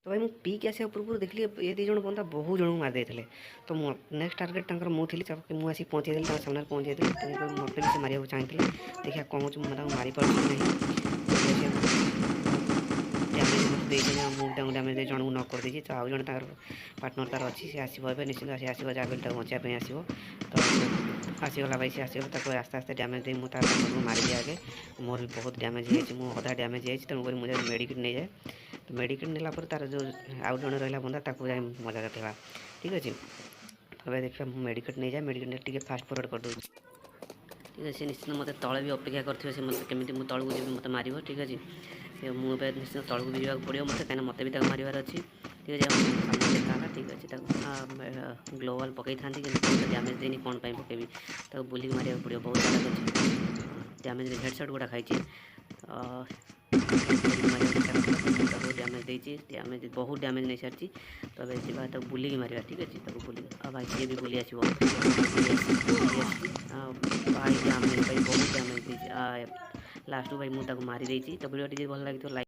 तो भाई मुझे पीक आसा पूर्व देखिए ये दी जन बंदा बहुत जन मार देते तो नेक्स्ट टार्गेट मुझे मुझे पहुँचे सामने पहुँचे मत भी से मारे चाहते देखिए कौन मैं मारी पार्टी डैमेज डैमेज जन को नक कर तो आउ जन पार्टनर तार अच्छी सी आसो निश्चित सी आसो जहाँ बचापी आसो तो आसीगला भाई सी आसगला आस्ते आस्ते डैमेज दे मुझे मारिदी आगे मोर भी बहुत डैमेज हो अधा डैमेज हो तेणुक मुझे मेडिकेट नहीं जाए तो मेडिकेट नेला तार जो आउ जन रहा बंदा जाए मजा करवा ठीक अच्छे तो देखिए मेडिकेट नहीं जाए मेडिकेट टे फास्ट फरवर्ड कर दूँ ठीक अच्छे निश्चित मत तले भी अपेक्षा कर मत केमी तलू जी मत मार ठीक अच्छे से मुझे निश्चित तलू भी जावाक पड़ो मत कहीं मत भी मार अच्छी ठीक है सामने देखा ठीक अच्छे ग्लोवाल पकई था कि डैमेज देनी कौन पर पकेबी बुलिक मारे पड़ो बहुत सारा अच्छे डैमेज हेडसट गुड़ा खाई डैमेज देती डैमेज बहुत डैमेज नहीं सारी तो अब बुलिक मारे ठीक अच्छे बुलिक भाई सी भी बुली आसो भाई डैमेज भाई बहुत डैमेज लास्ट भाई मुझे मारी तो वीडियो भल लगी तो लाइक